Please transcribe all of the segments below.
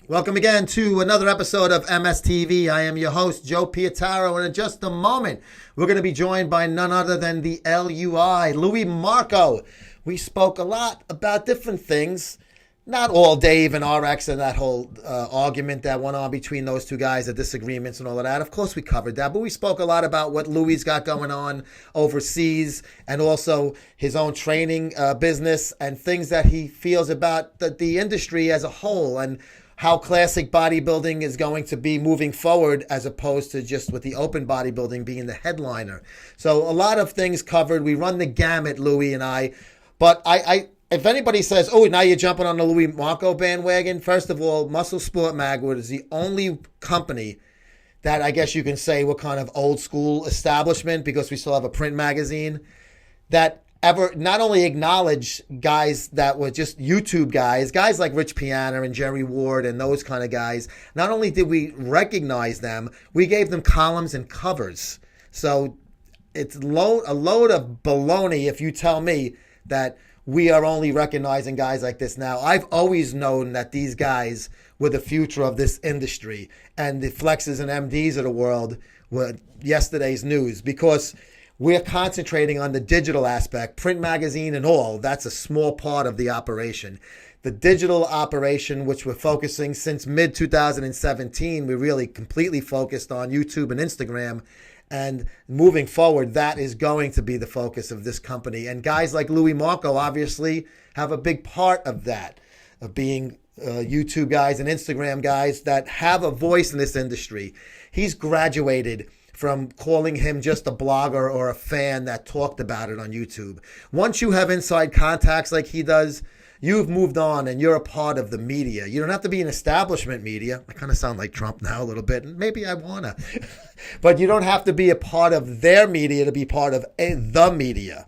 Welcome again to another episode of MSTV. I am your host, Joe Pietaro, and in just a moment, we're going to be joined by none other than the LUI, Louie Marco. We spoke a lot about different things, not all Dave and RX and that whole argument that went on between those two guys, the disagreements and all of that. Of course, we covered that, but we spoke a lot about what Louie's got going on overseas and also his own training business and things that he feels about the industry as a whole and how classic bodybuilding is going to be moving forward as opposed to just with the open bodybuilding being the headliner. So a lot of things covered. We run the gamut, Louie and I. But if anybody says, oh, now you're jumping on the Louie Marco bandwagon, first of all, Muscle Sport Mag is the only company that I guess you can say what kind of old school establishment, because we still have a print magazine, that ever not only acknowledge guys that were just YouTube guys like Rich Piana and Jerry Ward and those kind of guys. Not only did we recognize them, we gave them columns and covers. So it's a load of baloney if you tell me that we are only recognizing guys like this now. I've always known that these guys were the future of this industry, and the Flexes and MDs of the world were yesterday's news, because we're concentrating on the digital aspect, print magazine and all. That's a small part of the operation. The digital operation, which we're focusing since mid-2017, we really completely focused on YouTube and Instagram. And moving forward, that is going to be the focus of this company. And guys like Louie Marco obviously have a big part of that, of being YouTube guys and Instagram guys that have a voice in this industry. He's graduated from calling him just a blogger or a fan that talked about it on YouTube. Once you have inside contacts like he does, you've moved on and you're a part of the media. You don't have to be an establishment media. I kind of sound like Trump now a little bit, and maybe I want to. But you don't have to be a part of their media to be part of the media.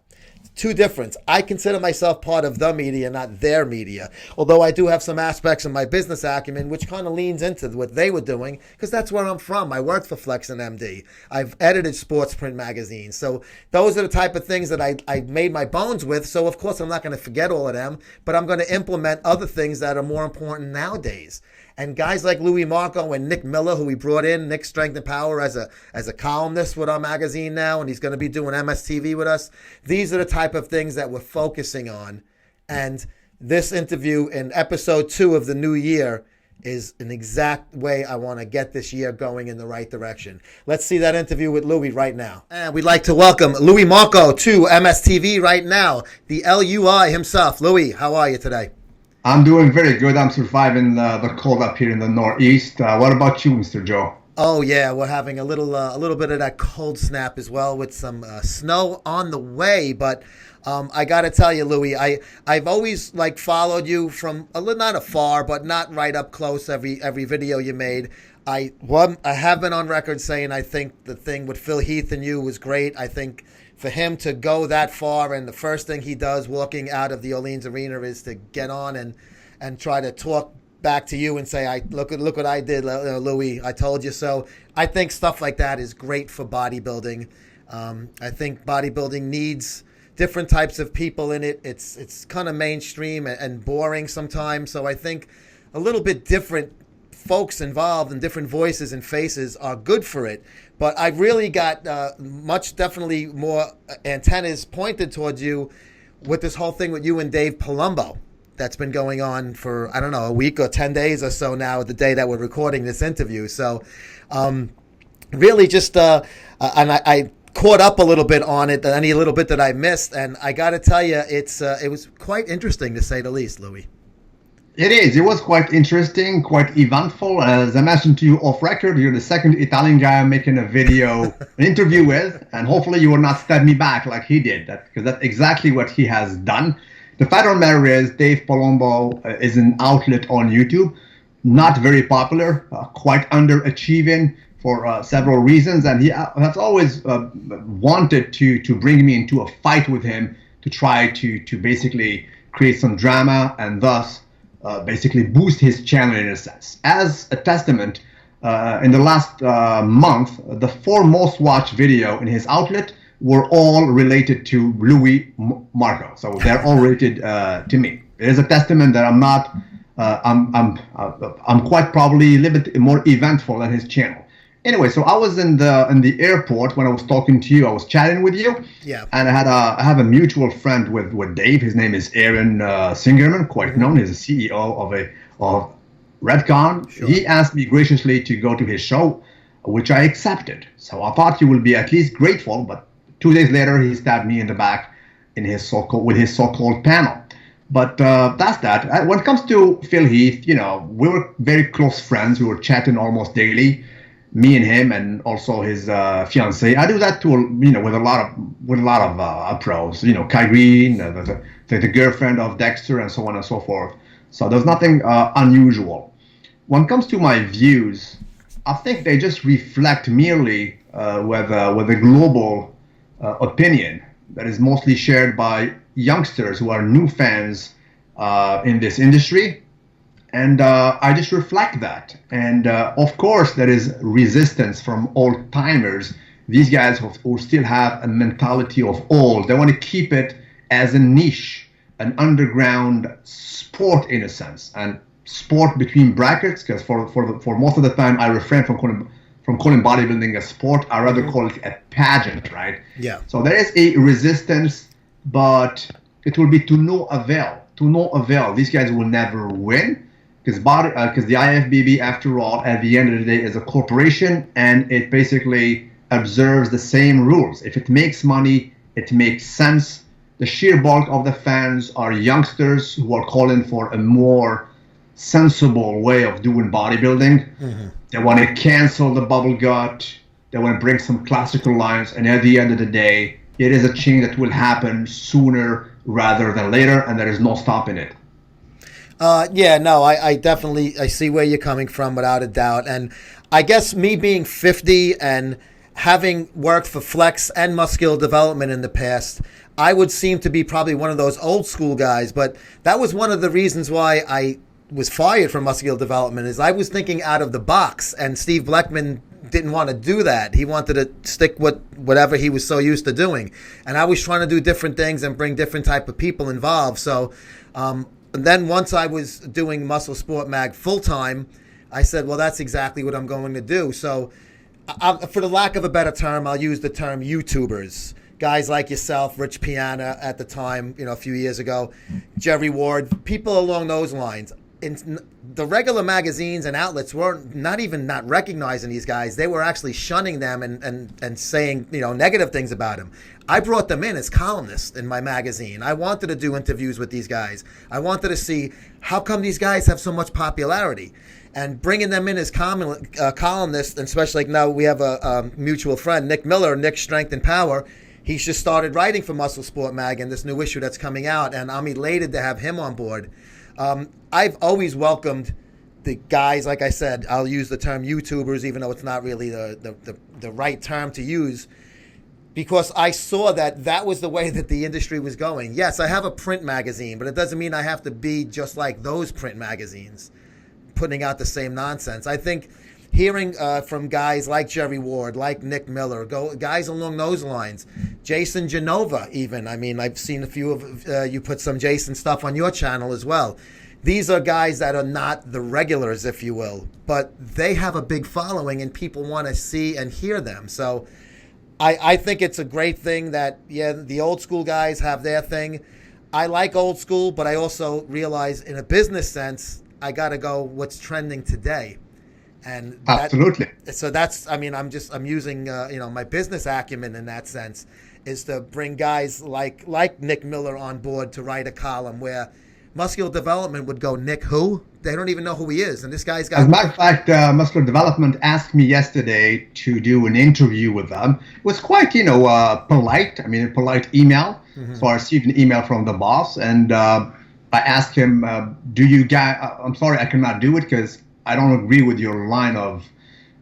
Two difference. I consider myself part of the media, not their media. Although I do have some aspects of my business acumen which kind of leans into what they were doing, because that's where I'm from. I worked for Flex and MD. I've edited sports print magazines. So those are the type of things that I made my bones with. So of course I'm not going to forget all of them, but I'm going to implement other things that are more important nowadays. And guys like Louie Marco and Nick Miller, who we brought in, Nick Strength and Power as a columnist with our magazine now, and he's going to be doing MSTV with us. These are the type of things that we're focusing on. And this interview in episode 2 of the new year is an exact way I want to get this year going in the right direction. Let's see that interview with Louie right now. And we'd like to welcome Louie Marco to MSTV right now, the LUI himself. Louie, how are you today? I'm doing very good. I'm surviving the cold up here in the Northeast. What about you, Mr. Joe? Oh yeah, we're having a little bit of that cold snap as well, with some snow on the way. But I got to tell you, Louie, I've always followed you from not afar, but not right up close. Every video you made, I have been on record saying I think the thing with Phil Heath and you was great. I think for him to go that far, and the first thing he does walking out of the Orleans Arena is to get on and try to talk back to you and say, look what I did, Louie, I told you so. I think stuff like that is great for bodybuilding. I think bodybuilding needs different types of people in it. It's kind of mainstream and boring sometimes. So I think a little bit different folks involved and different voices and faces are good for it. But I've really got definitely more antennas pointed towards you with this whole thing with you and Dave Palumbo that's been going on for, I don't know, a week or 10 days or so now, the day that we're recording this interview. So really just, and I caught up a little bit on it, any little bit that I missed. And I got to tell you, it was quite interesting to say the least, Louie. It is. It was quite interesting, quite eventful. As I mentioned to you off record, you're the second Italian guy I'm making an interview with, and hopefully you will not stab me back like he did, because that's exactly what he has done. The fact of the matter is, Dave Palumbo is an outlet on YouTube, not very popular, quite underachieving for several reasons, and he has always wanted to bring me into a fight with him to try to basically create some drama and thus basically boost his channel in a sense. As a testament, in the last month, the 4 most watched video in his outlet were all related to Louie Marco. So they're all rated to me. It is a testament that I'm not I'm quite probably a little bit more eventful than his channel. Anyway, so I was in the airport when I was talking to you. I was chatting with you. Yeah. And I have a mutual friend with Dave. His name is Aaron Singerman, quite known. He's a CEO of Redcon. Sure. He asked me graciously to go to his show, which I accepted. So I thought he would be at least grateful, but 2 days later he stabbed me in the back with his so-called panel. But that's that. When it comes to Phil Heath, we were very close friends. We were chatting almost daily, me and him, and also his fiance. I do that too, with a lot of pros. Kai Green, the girlfriend of Dexter, and so on and so forth. So there's nothing unusual. When it comes to my views, I think they just reflect merely with a global opinion that is mostly shared by youngsters who are new fans in this industry. And I just reflect that. And of course, there is resistance from old timers. These guys who still have a mentality of old. They want to keep it as a niche, an underground sport in a sense, and sport between brackets. Because for most of the time, I refrain from calling bodybuilding a sport. I rather call it a pageant, right? Yeah. So there is a resistance, but it will be to no avail. To no avail. These guys will never win. Because the IFBB, after all, at the end of the day, is a corporation, and it basically observes the same rules. If it makes money, it makes sense. The sheer bulk of the fans are youngsters who are calling for a more sensible way of doing bodybuilding. Mm-hmm. They want to cancel the bubble gut. They want to bring some classical lines, and at the end of the day, it is a change that will happen sooner rather than later, and there is no stopping it. I definitely see where you're coming from without a doubt. And I guess me being 50 and having worked for Flex and Muscular Development in the past, I would seem to be probably one of those old school guys. But that was one of the reasons why I was fired from Muscular Development, is I was thinking out of the box, and Steve Bleckman didn't want to do that. He wanted to stick with whatever he was so used to doing. And I was trying to do different things and bring different type of people involved. So, and then once I was doing Muscle Sport Mag full-time, I said, well, that's exactly what I'm going to do. So for the lack of a better term, I'll use the term YouTubers. Guys like yourself, Rich Piana at the time, a few years ago, Jerry Ward, people along those lines. In the regular magazines and outlets were not recognizing these guys. They were actually shunning them and saying, negative things about them. I brought them in as columnists in my magazine. I wanted to do interviews with these guys. I wanted to see how come these guys have so much popularity. And bringing them in as columnists, and especially like now we have a mutual friend, Nick Miller, Nick Strength and Power. He's just started writing for Muscle Sport Mag in this new issue that's coming out, and I'm elated to have him on board. I've always welcomed the guys, like I said, I'll use the term YouTubers, even though it's not really the right term to use, because I saw that was the way that the industry was going. Yes, I have a print magazine, but it doesn't mean I have to be just like those print magazines, putting out the same nonsense. I think hearing from guys like Jerry Ward, like Nick Miller, guys along those lines, Jason Genova even. I mean, I've seen a few of you put some Jason stuff on your channel as well. These are guys that are not the regulars, if you will, but they have a big following and people want to see and hear them. So I think it's a great thing that, the old school guys have their thing. I like old school, but I also realize in a business sense, I got to go what's trending today. And absolutely. So that's, I'm using, my business acumen in that sense, is to bring guys like Nick Miller on board to write a column where Muscular Development would go, Nick who? They don't even know who he is. And this guy's got... As a matter of fact, Muscular Development asked me yesterday to do an interview with them. It was quite, polite. I mean, a polite email. Mm-hmm. So I received an email from the boss, and I asked him, do you guys... I'm sorry, I cannot do it because I don't agree with your line of...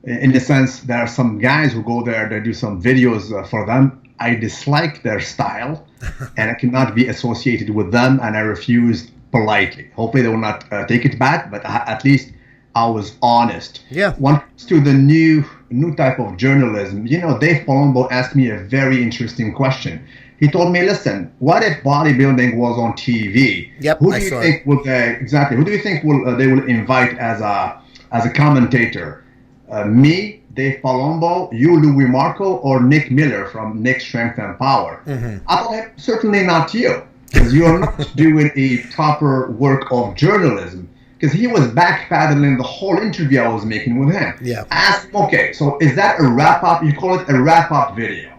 In the sense, there are some guys who go there, they do some videos for them. I dislike their style, and I cannot be associated with them, and I refused politely. Hopefully they will not take it back, but at least I was honest. Yeah. When it comes to the new type of journalism, Dave Palumbo asked me a very interesting question. He told me, listen, what if bodybuilding was on TV? Yep, Who do you think will exactly? Who do you think will they will invite as a commentator? Me, Dave Palumbo, you, Lui Marco, or Nick Miller from Nick Strength and Power? I told him, certainly not you, because you are not doing a proper work of journalism. Because he was backpedaling the whole interview I was making with him. Yeah. I asked him, okay, so is that a wrap-up? You call it a wrap-up video.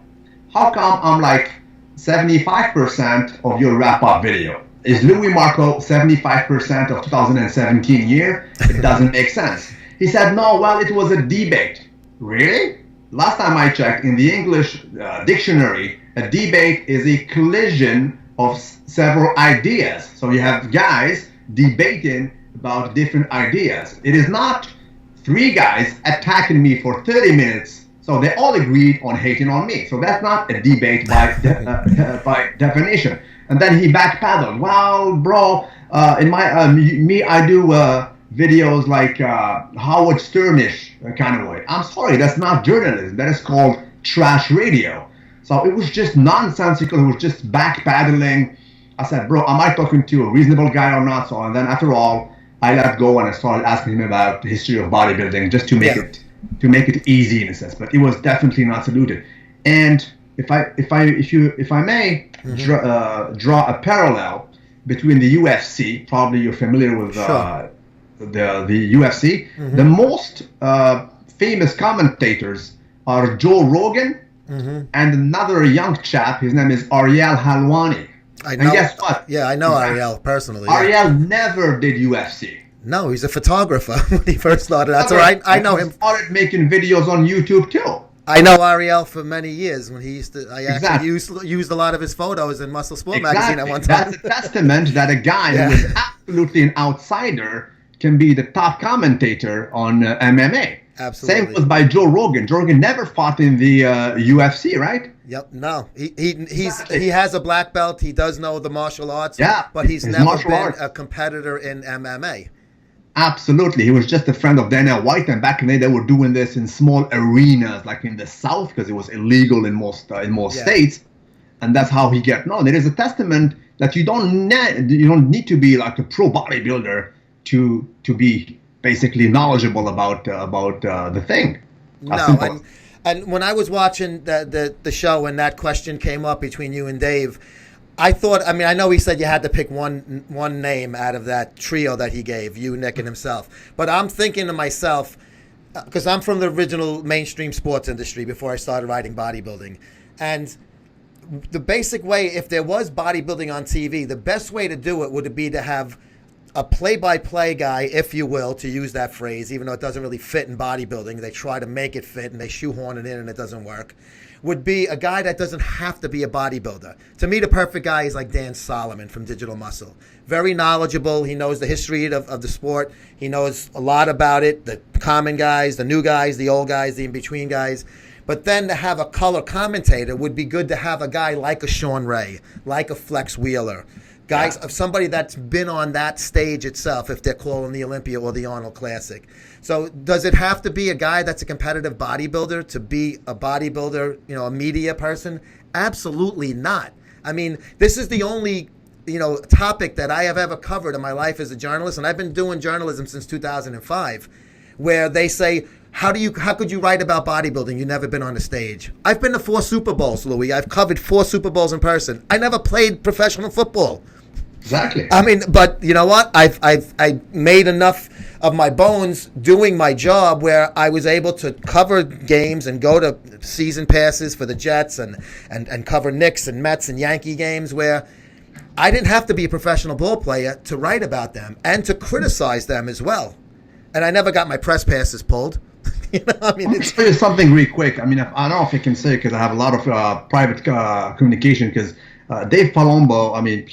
How come I'm like 75% of your wrap-up video? Is Louie Marco 75% of 2017 year? It doesn't make sense. He said, no, well, it was a debate. Really? Last time I checked, in the English dictionary, a debate is a collision of several ideas. So you have guys debating about different ideas. It is not three guys attacking me for 30 minutes, so they all agreed on hating on me. So that's not a debate by definition. And then he backpedaled. Well, bro, in my I do videos like Howard Sternish kind of way. I'm sorry, that's not journalism. That is called trash radio. So it was just nonsensical. It was just backpedaling. I said, bro, am I talking to a reasonable guy or not? So, and then after all, I let go and I started asking him about the history of bodybuilding just to make it easy in a sense. But it was definitely not saluted. And if I may draw a parallel between the UFC, probably you're familiar with the UFC. The most famous commentators are Joe Rogan and another young chap. His name is Ariel Helwani. I know. And guess what? Yeah, I know Ariel personally. Ariel never did UFC. No, he's a photographer when he first started. That's all right. I know him. He started making videos on YouTube too. I know Ariel for many years when he used to. I actually used a lot of his photos in Muscle Sport magazine at one time. That's a testament that a guy who is absolutely an outsider can be the top commentator on MMA. Absolutely. Same was by Joe Rogan. Joe Rogan never fought in the UFC, right? Yep. No, he has a black belt. He does know the martial arts. Yeah, but he's never been a competitor in MMA. Absolutely. He was just a friend of Dana White, and back in the day they were doing this in small arenas like in the South because it was illegal in most states, and that's how he got known. It is a testament that you don't need to be like a pro bodybuilder to be basically knowledgeable about the thing. And when I was watching the show and that question came up between you and Dave, I thought, I mean, I know he said you had to pick one name out of that trio that he gave, you, Nick, and himself. But I'm thinking to myself, because I'm from the original mainstream sports industry before I started writing bodybuilding. And the basic way, if there was bodybuilding on TV, the best way to do it would be to have a play-by-play guy, if you will, to use that phrase, even though it doesn't really fit in bodybuilding. They try to make it fit and they shoehorn it in and it doesn't work. Would be a guy that doesn't have to be a bodybuilder. To me, the perfect guy is like Dan Solomon from Digital Muscle. Very knowledgeable. He knows the history of the sport. He knows a lot about it, the common guys, the new guys, the old guys, the in-between guys. But then to have a color commentator would be good to have a guy like a Sean Ray, like a Flex Wheeler. Guys, of somebody that's been on that stage itself, if they're calling the Olympia or the Arnold Classic. So does it have to be a guy that's a competitive bodybuilder to be a bodybuilder, a media person? Absolutely not. I mean, this is the only, topic that I have ever covered in my life as a journalist, and I've been doing journalism since 2005, where they say, how could you write about bodybuilding? You've never been on a stage. I've been to 4 Super Bowls, Louie. I've covered 4 Super Bowls in person. I never played professional football. Exactly. I mean, but you know what? I made enough of my bones doing my job where I was able to cover games and go to season passes for the Jets and cover Knicks and Mets and Yankee games where I didn't have to be a professional ball player to write about them and to criticize them as well. And I never got my press passes pulled. I mean, I'll tell you something real quick. I mean, I don't know if I can say because I have a lot of private communication because Dave Palumbo, I mean,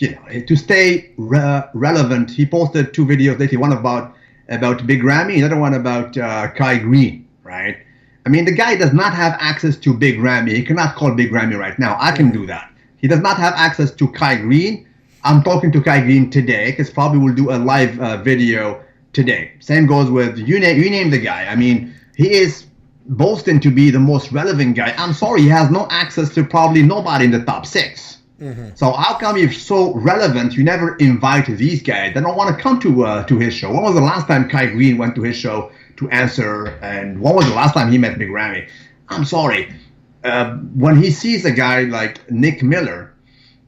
to stay relevant, he posted 2 videos lately, one about Big Ramy, another one about Kai Green, right? I mean, the guy does not have access to Big Ramy. He cannot call Big Ramy right now. I can do that. He does not have access to Kai Green. I'm talking to Kai Green today because probably we'll do a live video today. Same goes with, you name the guy. I mean, he is boasting to be the most relevant guy. I'm sorry, he has no access to probably nobody in the top 6. So how come you're so relevant, you never invite these guys? They don't want to come to his show. When was the last time Kai Green went to his show to answer? And when was the last time he met Big Ramy? I'm sorry. When he sees a guy like Nick Miller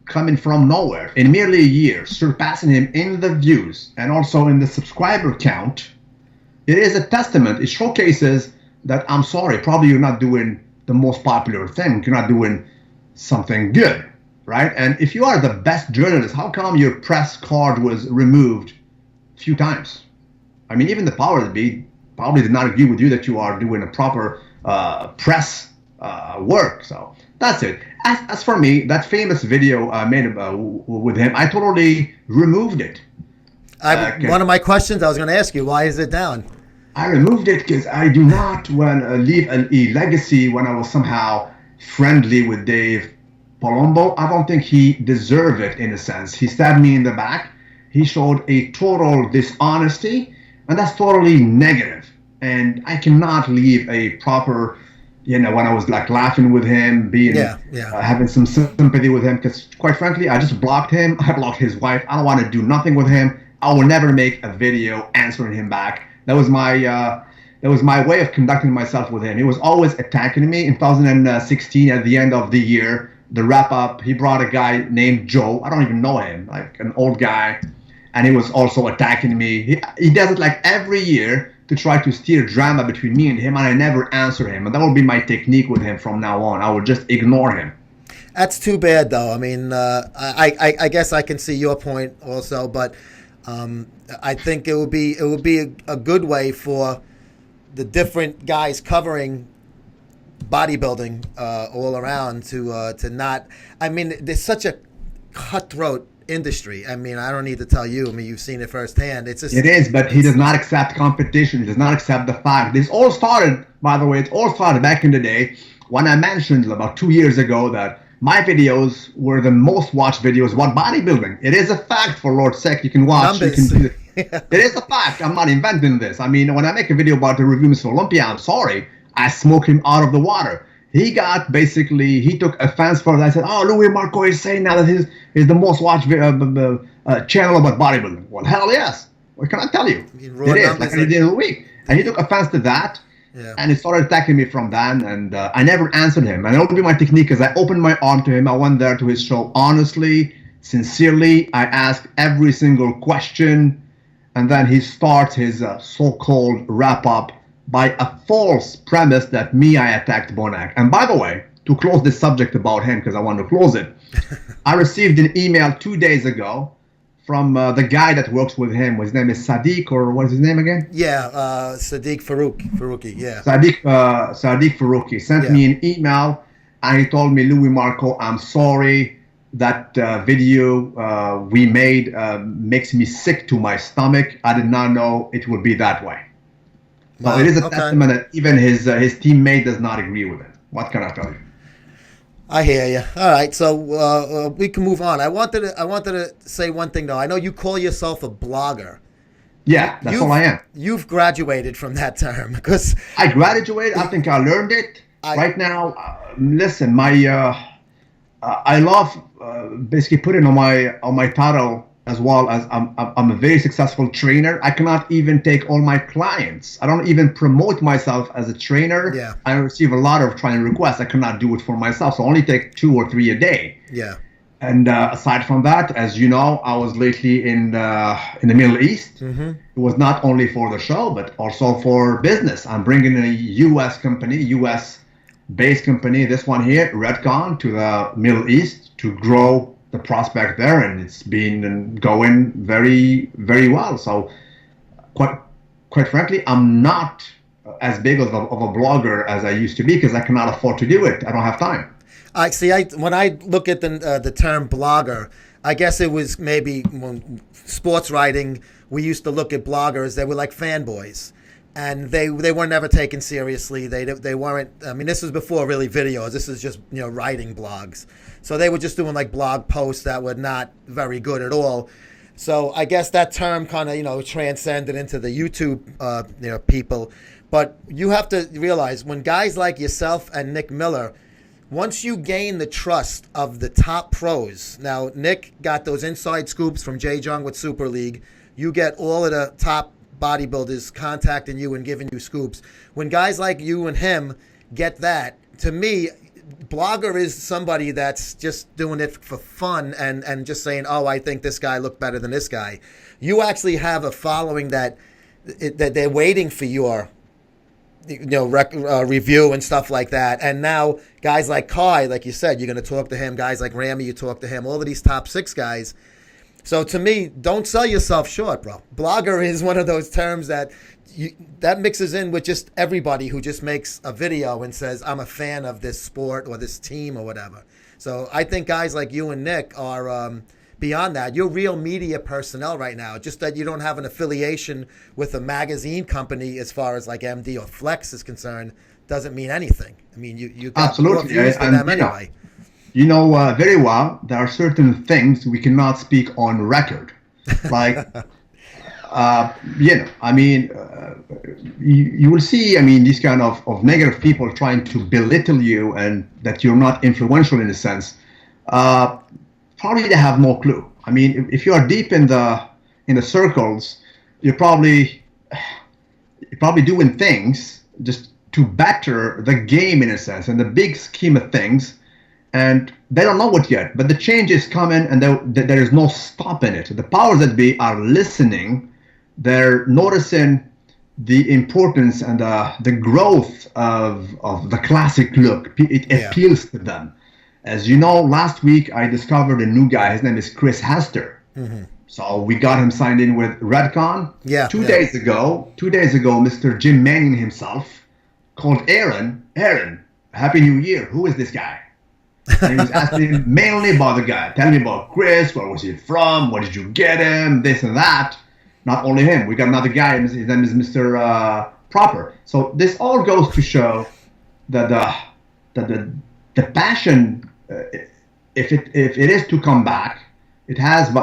coming from nowhere in merely a year, surpassing him in the views and also in the subscriber count, it is a testament. It showcases that, I'm sorry, probably you're not doing the most popular thing. You're not doing something good, right? And if you are the best journalist, how come your press card was removed a few times? I mean, even the powers that be probably did not agree with you that you are doing a proper press work. So that's it. As for me, that famous video I made with him, I totally removed it. One of my questions I was going to ask you, why is it down? I removed it because I do not want to leave a legacy when I was somehow friendly with Dave Palumbo. I don't think he deserved it in a sense. He stabbed me in the back. He showed a total dishonesty, and that's totally negative. And I cannot leave a proper, when I was like laughing with him, being having some sympathy with him, because quite frankly, I just blocked him. I blocked his wife. I don't want to do nothing with him. I will never make a video answering him back. That was my way of conducting myself with him. He was always attacking me. In 2016, at the end of the year, the wrap up, he brought a guy named Joe. I don't even know him, like an old guy, and he was also attacking me. He does it like every year to try to steer drama between me and him, and I never answer him. And that will be my technique with him from now on. I will just ignore him. That's too bad, though. I mean, I guess I can see your point also, but I think it would be a good way for the different guys covering bodybuilding all around to not. I mean, there's such a cutthroat industry. I mean, I don't need to tell you. I mean, you've seen it firsthand. It is, but he does not accept competition. He does not accept the fact. This all started, by the way, it all started back in the day when I mentioned about 2 years ago that my videos were the most watched videos about bodybuilding. It is a fact, for Lord's sake. You can watch. You can do it. It is a fact. I'm not inventing this. I mean, when I make a video about the review of Olympia, I'm sorry, I smoke him out of the water. He took offense for that. I said, oh, Louie Marco is saying now that he's the most watched channel about bodybuilding. Well, hell yes. What can I tell you? It is, like any day of the week. And he took offense to that. Yeah. And he started attacking me from then, and I never answered him. And it would be my technique, because I opened my arm to him. I went there to his show honestly, sincerely. I asked every single question, and then he starts his so-called wrap-up by a false premise that I attacked Bonac. And by the way, to close this subject about him, because I want to close it, I received an email 2 days ago from the guy that works with him. His name is Sadiq, or what is his name again? Yeah, Sadiq Farouki, yeah. Sadiq Farouki sent me an email, and he told me, Louie Marco, I'm sorry, that video we made makes me sick to my stomach. I did not know it would be that way. Wow, so it is a testament that even his teammate does not agree with it. What can I tell you? I hear you. All right, so we can move on. I wanted to say one thing, though. I know you call yourself a blogger. Yeah, that's all I am. You've graduated from that term, because I graduated. I think I learned it. Right now, listen, I love basically putting on my title as well as I'm a very successful trainer. I cannot even take all my clients. I don't even promote myself as a trainer. Yeah. I receive a lot of training requests. I cannot do it for myself, so I only take 2 or 3 a day. Yeah. And aside from that, as you know, I was lately in the Middle East. Mm-hmm. It was not only for the show, but also for business. I'm bringing a U.S. company, U.S.-based company, this one here, Redcon, to the Middle East to grow the prospect there, and it's been going very, very well. So quite frankly, I'm not as big of a blogger as I used to be, because I cannot afford to do it. I don't have time. I see. When I look at the term blogger, I guess it was maybe when sports writing, we used to look at bloggers. They were like fanboys, and they were never taken seriously. They weren't. I mean, this was before really videos. This is just writing blogs. So they were just doing like blog posts that were not very good at all. So I guess that term kind of transcended into the YouTube people. But you have to realize, when guys like yourself and Nick Miller, once you gain the trust of the top pros, now Nick got those inside scoops from Jay Jung with Super League. You get all of the top bodybuilders contacting you and giving you scoops. When guys like you and him get that, to me, blogger is somebody that's just doing it for fun and just saying, oh, I think this guy looked better than this guy. You actually have a following that they're waiting for your review and stuff like that. And now guys like Kai, like you said, you're going to talk to him. Guys like Ramy, you talk to him. All of these top 6 guys. So to me, don't sell yourself short, bro. Blogger is one of those terms that mixes in with just everybody who just makes a video and says, I'm a fan of this sport or this team or whatever. So I think guys like you and Nick are beyond that. You're real media personnel right now. Just that you don't have an affiliation with a magazine company as far as like MD or Flex is concerned doesn't mean anything. I mean, you got absolutely more views than them anyway. You know very well there are certain things we cannot speak on record. Like, I mean, you will see, I mean, these kind of negative people trying to belittle you and that you're not influential in a sense. Probably they have no clue. I mean, if you are deep in the circles, you're probably doing things just to better the game in a sense, in the big scheme of things. And they don't know it yet, but the change is coming, and there is no stopping it. The powers that be are listening. They're noticing the importance and the growth of the classic look. It appeals to them. As you know, last week I discovered a new guy. His name is Chris Hester. Mm-hmm. So we got him signed in with Redcon. Yeah. Two days ago, Mr. Jim Manning himself called Aaron, Happy New Year. Who is this guy? And he was asking mainly about the guy. Tell me about Chris. Where was he from? Where did you get him? This and that. Not only him. We got another guy. His name is Mr. Proper. So this all goes to show that the passion, if it is to come back, it has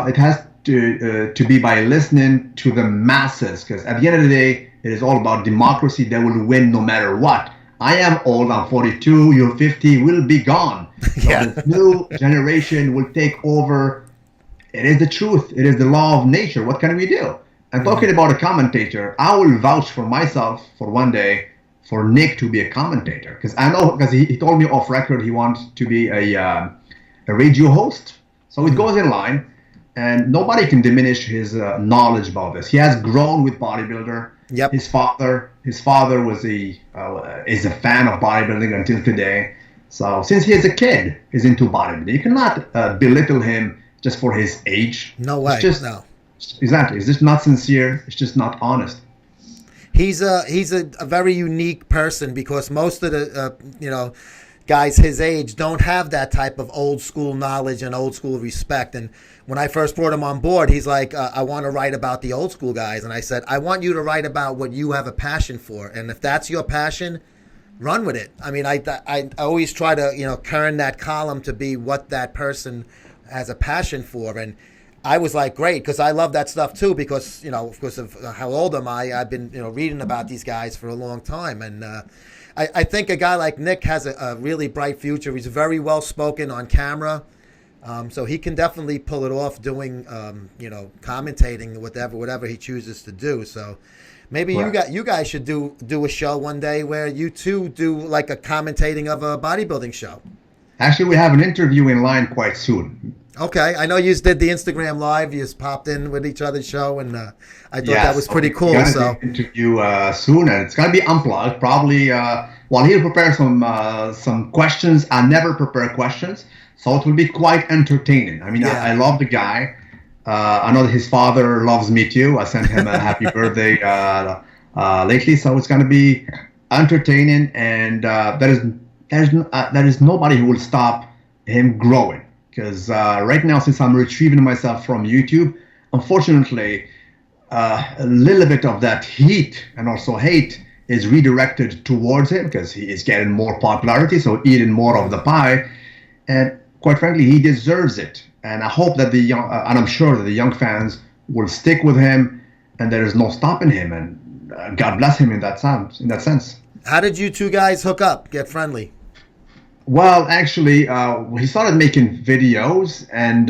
to be by listening to the masses. Because at the end of the day, it is all about democracy. They will win no matter what. I am old, I'm 42, you're 50, we'll be gone. So this new generation will take over. It is the truth. It is the law of nature. What can we do? And talking about a commentator, I will vouch for myself for one day for Nick to be a commentator. Because I know, because he told me off record he wants to be a radio host. So it goes in line, and nobody can diminish his knowledge about this. He has grown with bodybuilder. Yep. His father was is a fan of bodybuilding until today. So since he is a kid, he's into bodybuilding. You cannot belittle him just for his age. No way. No. Exactly. It's just not sincere. It's just not honest. He's a very unique person because most of the guys his age don't have that type of old school knowledge and old school respect. And when I first brought him on board, he's like, I want to write about the old school guys. And I said, I want you to write about what you have a passion for. And if that's your passion, run with it. I mean, I always try to, turn that column to be what that person has a passion for. And I was like, great, because I love that stuff too, because, because of how old am I? I've been, reading about these guys for a long time. And I think a guy like Nick has a really bright future. He's very well spoken on camera. So he can definitely pull it off doing, commentating, whatever he chooses to do. So maybe you guys should do a show one day where you two do like a commentating of a bodybuilding show. Actually, we have an interview in line quite soon. Okay, I know you did the Instagram live. You just popped in with each other's show, and I thought that was pretty cool. So interview soon, and it's gonna be unplugged. Probably while he'll prepare some questions. I never prepare questions, so it will be quite entertaining. I mean, I love the guy. I know that his father loves me too. I sent him a happy birthday lately, so it's gonna be entertaining, and there is nobody who will stop him growing. Because right now, since I'm retrieving myself from YouTube, unfortunately, a little bit of that heat and also hate is redirected towards him because he is getting more popularity, so eating more of the pie. And quite frankly, he deserves it. And I hope that and I'm sure that the young fans will stick with him, and there is no stopping him. And God bless him in that sense. How did you two guys hook up, get friendly? Well, actually, he started making videos, and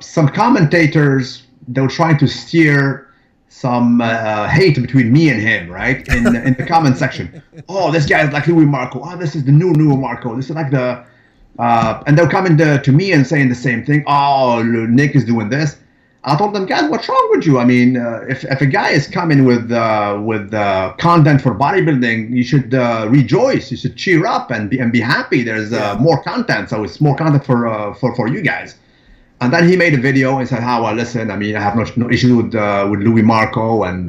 some commentators, they were trying to steer some hate between me and him, right? In the comment section. Oh, this guy is like Louie Marco. Oh, this is the new Louie Marco. This is like the and they'll come to me and saying the same thing. Oh, Nick is doing this. I told them, guys, what's wrong with you? I mean, if a guy is coming with content for bodybuilding, you should rejoice. You should cheer up and be happy. There's more content, so it's more content for you guys. And then he made a video and said, "How well, listen. I mean, I have no issue with Louie Marco, and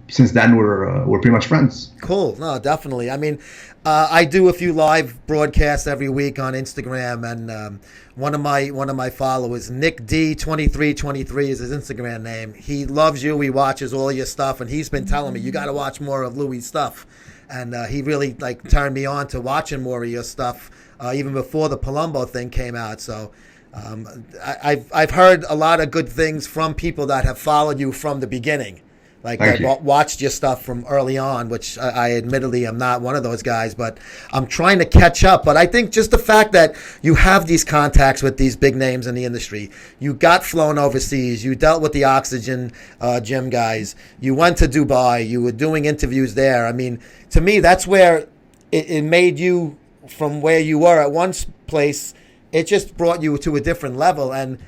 since then we're pretty much friends." Cool. No, definitely. I mean, I do a few live broadcasts every week on Instagram, and one of my followers, Nick D2323 is his Instagram name. He loves you. He watches all your stuff, and he's been telling me you got to watch more of Louie's stuff. And he really like turned me on to watching more of your stuff, even before the Palumbo thing came out. So I've heard a lot of good things from people that have followed you from the beginning. Like I watched your stuff from early on, which I admittedly am not one of those guys, but I'm trying to catch up. But I think just the fact that you have these contacts with these big names in the industry, you got flown overseas, you dealt with the Oxygen gym guys, you went to Dubai, you were doing interviews there. I mean, to me, that's where it made you from where you were at one place. It just brought you to a different level. And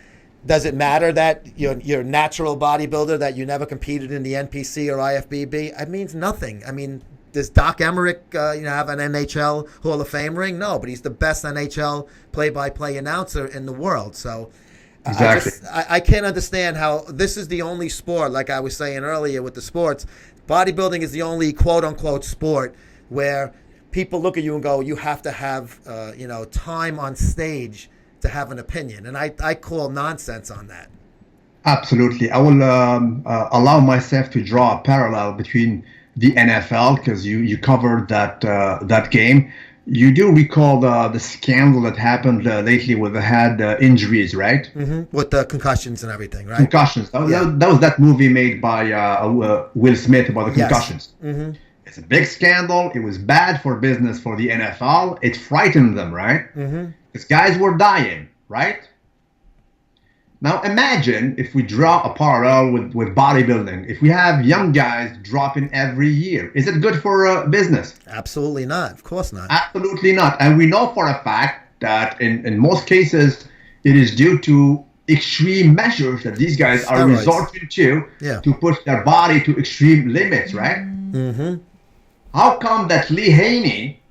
does it matter that you're a natural bodybuilder, that you never competed in the NPC or IFBB? It means nothing. I mean, does Doc Emmerich have an NHL Hall of Fame ring? No, but he's the best NHL play-by-play announcer in the world. So exactly. I can't understand how this is the only sport, like I was saying earlier with the sports, bodybuilding is the only quote-unquote sport where people look at you and go, you have to have time on stage to have an opinion, and I call nonsense on that. Absolutely. I will allow myself to draw a parallel between the NFL, because you covered that game. You do recall the scandal that happened lately with the head injuries, right? Mm-hmm. With the concussions and everything, right? Concussions. That was that movie made by Will Smith about the concussions. Yes. Mm-hmm. It's a big scandal. It was bad for business for the NFL. It frightened them, right? Mm-hmm. Because guys were dying, right? Now imagine if we draw a parallel with bodybuilding. If we have young guys dropping every year, is it good for business? Absolutely not. Of course not. Absolutely not. And we know for a fact that in most cases, it is due to extreme measures that these guys are resorting to push their body to extreme limits, right? Mm-hmm. How come that Lee Haney,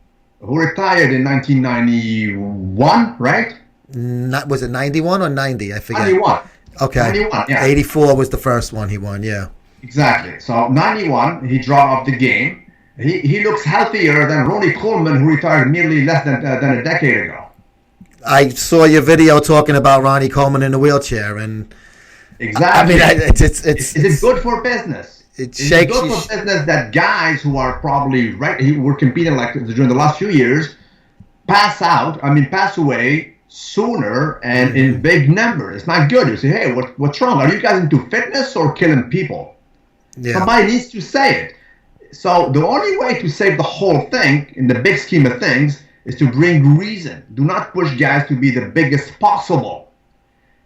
who retired in 1991, right? Was it 91 or 90? I forget. 91. Okay. 91, yeah. 84 was the first one he won, yeah. Exactly. So 91, he dropped off the game. He looks healthier than Ronnie Coleman, who retired nearly less than a decade ago. I saw your video talking about Ronnie Coleman in the wheelchair, and exactly. I mean, it's is it good for business? It's good for business that guys who are probably were competing like during the last few years pass away sooner and in big numbers. It's not good. You say, hey, what's wrong? Are you guys into fitness or killing people? Yeah. Somebody needs to say it. So the only way to save the whole thing in the big scheme of things is to bring reason. Do not push guys to be the biggest possible,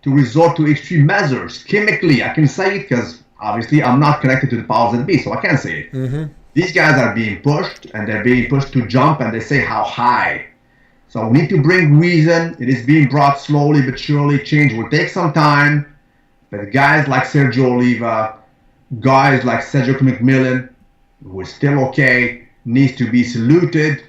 to resort to extreme measures. Chemically, I can say it because obviously I'm not connected to the powers that be, so I can't say it. Mm-hmm. These guys are being pushed, and they're being pushed to jump, and they say how high. So we need to bring reason. It is being brought slowly but surely. Change will take some time. But guys like Sergio Oliva, guys like Cedric McMillan, who is still okay, needs to be saluted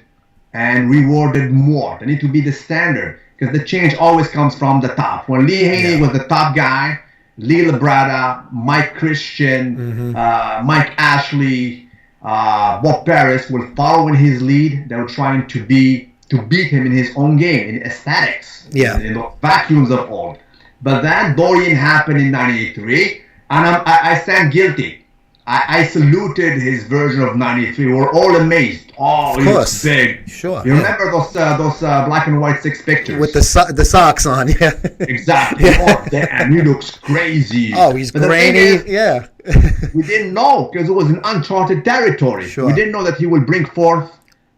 and rewarded more. They need to be the standard, because the change always comes from the top. When Lee Haney was the top guy, Lee Labrada, Mike Christian, Mike Ashley, Bob Paris were following his lead. They were trying to beat him in his own game, in aesthetics, in the vacuums of old. But then Dorian happened in 93, and I stand guilty. I saluted his version of 93. We were all amazed. Oh, he was big. Sure. You remember those black and white 6 pictures? With the socks on, yeah. Exactly. Oh, damn, he looks crazy. Oh, he's grainy. We didn't know, because it was an uncharted territory. Sure. We didn't know that he would bring forth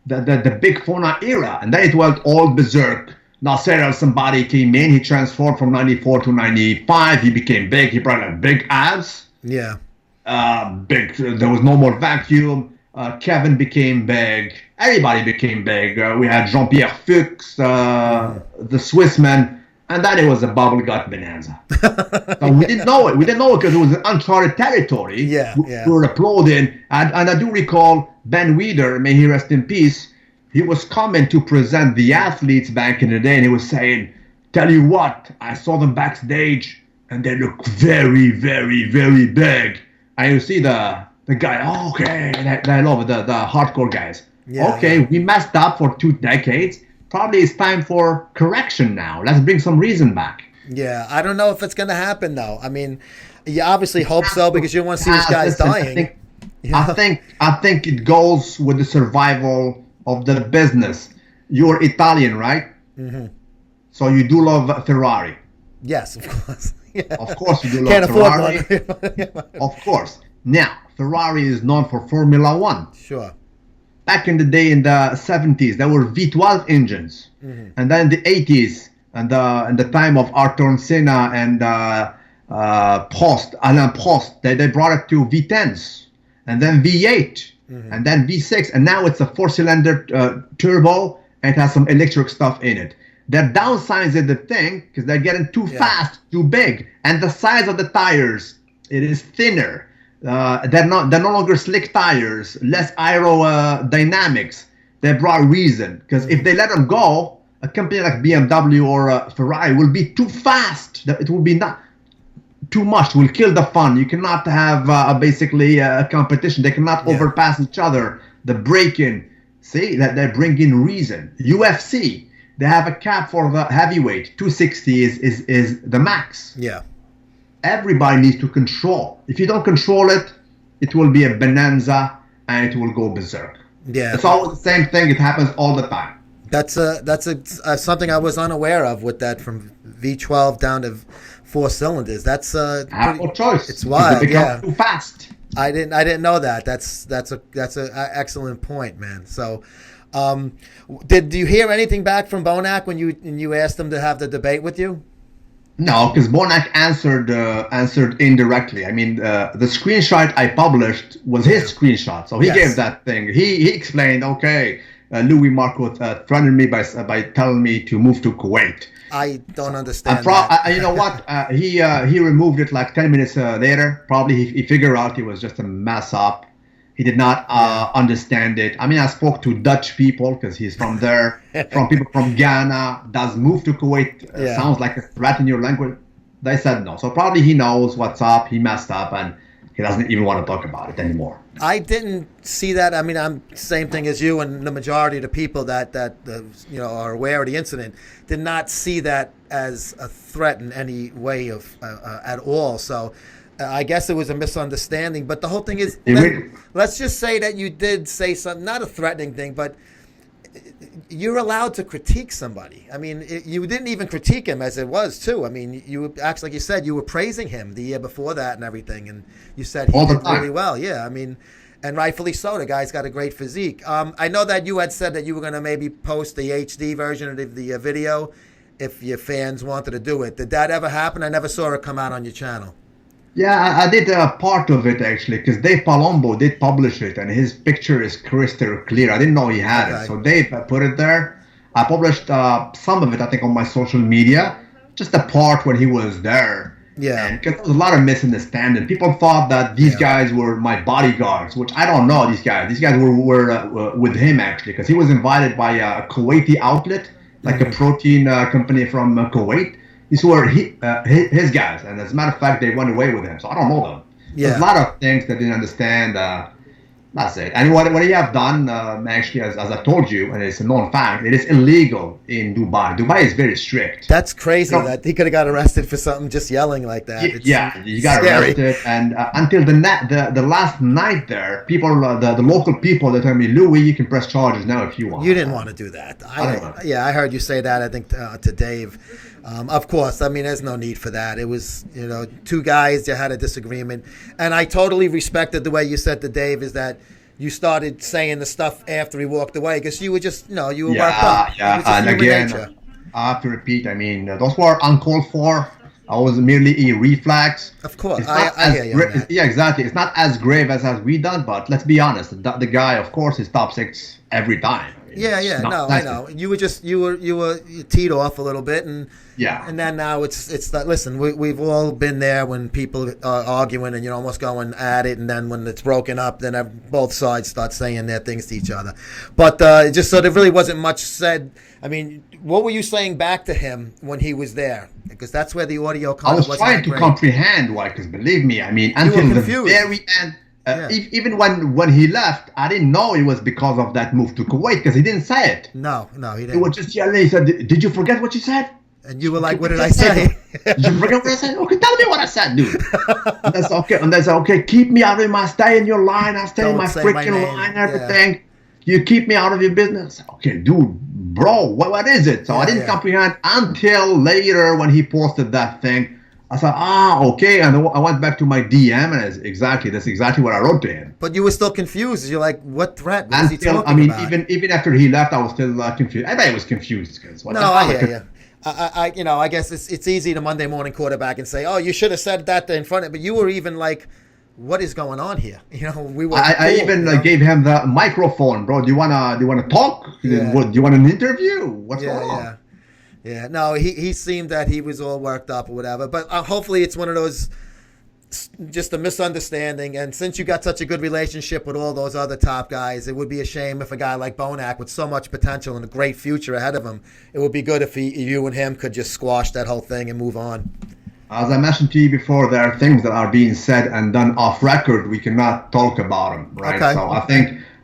the big Fona era, and then it went all berserk. Nasser somebody came in, he transformed from 94 to 95, he became big, he brought like big abs. Yeah. Big. There was no more vacuum. Kevin became big. Everybody became big. We had Jean-Pierre Fuchs, the Swissman, and then it was a bubble gut bonanza. So we didn't know it. We didn't know it because it was an uncharted territory. Yeah. We were applauding, and I do recall Ben Weider, may he rest in peace. He was coming to present the athletes back in the day, and he was saying, "Tell you what, I saw them backstage, and they look very, very, very big." And you see the guy, oh, okay, I love it, the hardcore guys. Yeah, okay, we messed up for 2 decades. Probably it's time for correction now. Let's bring some reason back. Yeah, I don't know if it's going to happen, though. I mean, you obviously hope so because you want to see these guys dying. I think it goes with the survival of the business. You're Italian, right? Mm-hmm. So you do love Ferrari. Yes, of course. Yeah. Of course you do love Ferrari. Of course. Now, Ferrari is known for Formula One. Sure. Back in the day, in the 70s, there were V12 engines. Mm-hmm. And then in the 80s, and in the time of Ayrton Senna and Alain Prost, they brought it to V10s. And then V8. Mm-hmm. And then V6. And now it's a 4-cylinder turbo, and it has some electric stuff in it. They're downsizing the thing because they're getting too fast, too big, and the size of the tires, it is thinner. They're no longer slick tires, less aerodynamics. They brought reason because if they let them go, a company like BMW or Ferrari will be too fast. It will be not too much. It will kill the fun. You cannot have basically a competition. They cannot overpass each other. The braking, see that they're bringing reason. UFC. They have a cap for the heavyweight. 260 is the max. Yeah. Everybody needs to control. If you don't control it, it will be a bonanza and it will go berserk. Yeah. It's always the same thing. It happens all the time. That's something I was unaware of with that from V12 down to 4 cylinders. That's have no choice. It's wild. It becomes too fast. I didn't know that. That's a excellent point, man. So. Did you hear anything back from Bonac when you asked him to have the debate with you? No, because Bonac answered indirectly. I mean, the screenshot I published was his screenshot, so he gave that thing. He explained, okay, Louie Marco threatened me by telling me to move to Kuwait. I don't understand. You know what? He removed it like 10 minutes later. Probably he figured out it was just a mess up. He did not understand it. I mean, I spoke to Dutch people because he's from there, from people from Ghana. Does move to Kuwait sounds like a threat in your language? They said no. So probably he knows what's up. He messed up and he doesn't even want to talk about it anymore. I didn't see that. I mean, I'm same thing as you, and the majority of the people that are aware of the incident did not see that as a threat in any way of at all. So. I guess it was a misunderstanding, but the whole thing is, let's just say that you did say something, not a threatening thing, but you're allowed to critique somebody. I mean, you didn't even critique him as it was, too. I mean, you actually, like you said, you were praising him the year before that and everything, and you said he did really well. Yeah, I mean, and rightfully so. The guy's got a great physique. I know that you had said that you were going to maybe post the HD version of the video if your fans wanted to do it. Did that ever happen? I never saw it come out on your channel. Yeah, I did a part of it actually because Dave Palumbo did publish it and his picture is crystal clear. I didn't know he had it. So Dave put it there. I published some of it, I think, on my social media. Just the part when he was there. Yeah. And because there was a lot of misunderstanding. People thought that these guys were my bodyguards, which I don't know these guys. These guys were with him actually because he was invited by a Kuwaiti outlet, like a protein company from Kuwait. These were his guys, and as a matter of fact, they went away with him. So I don't know them. Yeah. There's a lot of things they didn't understand. That's it. And what he have done, actually, as I told you, and it's a known fact, it is illegal in Dubai. Dubai is very strict. That's crazy that he could have got arrested for something just yelling like that. You got arrested. And until the last night there, people, the local people, they told me, Louie, you can press charges now if you want. You didn't want to do that. I heard you say that, I think, to Dave. Of course, I mean, there's no need for that. It was, two guys that had a disagreement. And I totally respected the way you said to Dave is that you started saying the stuff after he walked away because you were just, you were worked Yeah, up. It was yeah. just And human again, nature. I have to repeat. I mean, those were uncalled for. I was merely a reflex. Of course, It's not I hear you on that. Yeah, exactly. It's not as grave as we done, but let's be honest. The guy, of course, is top 6 every time. I mean, Yeah, it's yeah, not no, I nice. know. You teed off a little bit, and Yeah. and then now it's that. Listen, we've all been there when people are arguing and you're almost going at it, and then when it's broken up, then both sides start saying their things to each other. But just so there really wasn't much said. I mean, what were you saying back to him when he was there? Because that's where the audio I kind was of wasn't trying that to great. comprehend why, because believe me, I mean, You were until the confused. very end, Yeah. even when he left, I didn't know it was because of that move to Kuwait, because he didn't say it. No, he He didn't. was just yelling. He said, "Did you forget what you said? And you were like, "What did I say?" Did you forget what I said? Okay, tell me what I said, dude." And that's okay. And that's okay. Keep me out of my stay in your line. I stay in Don't my say my freaking name. line. Everything. You keep me out of your business. Okay, dude, bro, what is it? So I didn't comprehend until later when he posted that thing. I said, okay. And I went back to my DM, and that's exactly what I wrote to him. But you were still confused. You're like, "What threat? What is he Until, talking I mean, about?" even after he left, I was still confused. Everybody was confused. No, I hear you. I guess it's easy to Monday morning quarterback and say, "Oh, you should have said that in front of," but you were even like, "What is going on here?" We were. I cool, even gave him the microphone, bro. Do you wanna talk? Yeah. Do you want an interview? What's going on? Yeah. No, he seemed that he was all worked up or whatever. But hopefully it's one of those, just a misunderstanding. And since you got such a good relationship with all those other top guys, it would be a shame if a guy like Bonac with so much potential and a great future ahead of him, it would be good if you and him could just squash that whole thing and move on. As I mentioned to you before, there are things that are being said and done off record. We cannot talk about them, right? Okay. So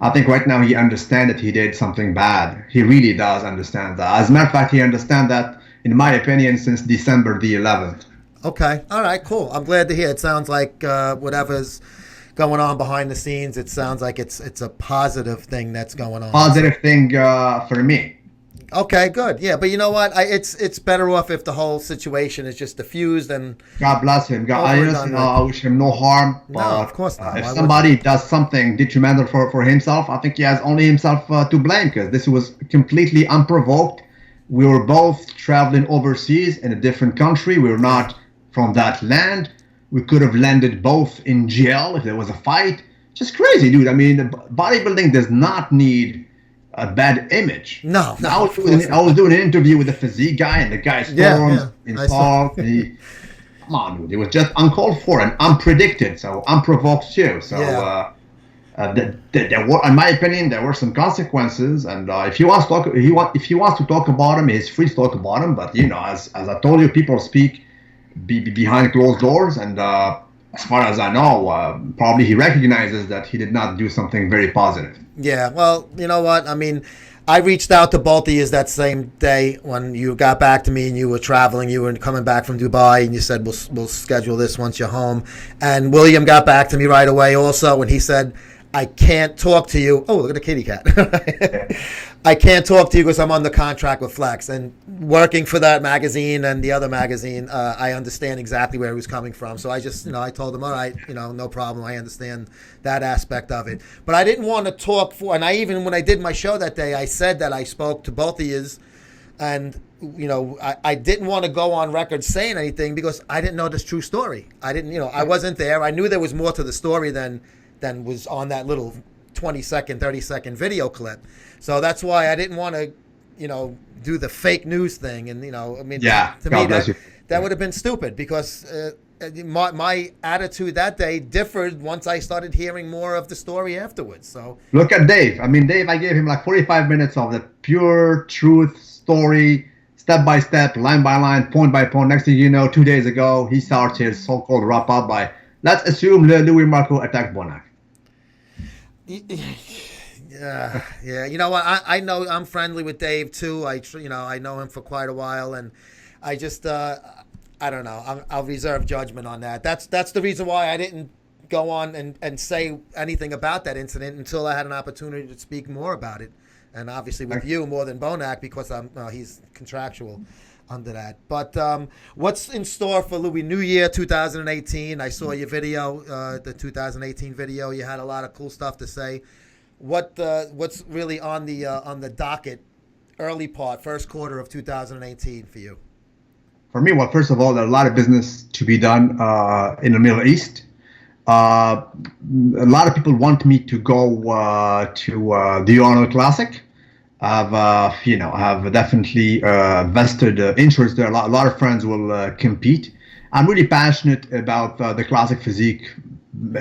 I think right now he understands that he did something bad. He really does understand that. As a matter of fact, he understands that, in my opinion, since December the 11th. Okay. All right, cool. I'm glad to hear. It sounds like whatever's going on behind the scenes, it sounds like it's a positive thing that's going on. Positive thing for me. Okay, good. Yeah, but you know what? It's better off if the whole situation is just diffused and. God bless him. I wish him no harm. No, of course not. If Why somebody does something detrimental for himself, I think he has only himself to blame, because this was completely unprovoked. We were both traveling overseas in a different country. We were not from that land. We could have landed both in jail if there was a fight. Just crazy, dude. I mean, bodybuilding does not need a bad image. No. I was doing an interview with a physique guy, and the guy storms, insults. Come on, dude. It was just uncalled for and unpredicted, so unprovoked too. So, there were, in my opinion, there were some consequences. And if he wants to talk, if he wants to talk about him, he's free to talk about him. But as I told you, people speak behind closed doors, and as far as I know, probably he recognizes that he did not do something very positive. Yeah, well, you know what? I mean, I reached out to both of you that same day when you got back to me and you were traveling. You were coming back from Dubai, and you said, we'll schedule this once you're home. And William got back to me right away also, and he said, "I can't talk to you." Oh, look at the kitty cat. "I can't talk to you because I'm under contract with Flex." And working for that magazine and the other magazine, I understand exactly where he was coming from. So I just, I told him, "All right, no problem. I understand that aspect of it." But I didn't want to talk and when I did my show that day, I said that I spoke to both of you, and I didn't want to go on record saying anything because I didn't know this true story. I didn't, I wasn't there. I knew there was more to the story than was on that little 20-second, 30-second video clip. So that's why I didn't want to, do the fake news thing. And, to me, that would have been stupid, because my attitude that day differed once I started hearing more of the story afterwards. So look at Dave. I mean, Dave, I gave him like 45 minutes of the pure truth story, step by step, line by line, point by point. Next thing you know, 2 days ago, he starts his so-called wrap-up by, let's assume Louie Marco attacked Bonac. Yeah. You know what? I know I'm friendly with Dave too. I know him for quite a while, and I just, I don't know. I'll reserve judgment on that. That's the reason why I didn't go on and say anything about that incident until I had an opportunity to speak more about it. and obviously with you more than Bonac because he's contractual under that. But what's in store for Louie? New Year 2018. I saw your video, the 2018 video. You had a lot of cool stuff to say. What's really on the docket, early part, first quarter of 2018 for you? For me, well, first of all, there's a lot of business to be done in the Middle East. A lot of people want me to go to the Arnold Classic. I've definitely vested interest there. A lot of friends will compete. I'm really passionate about the classic physique,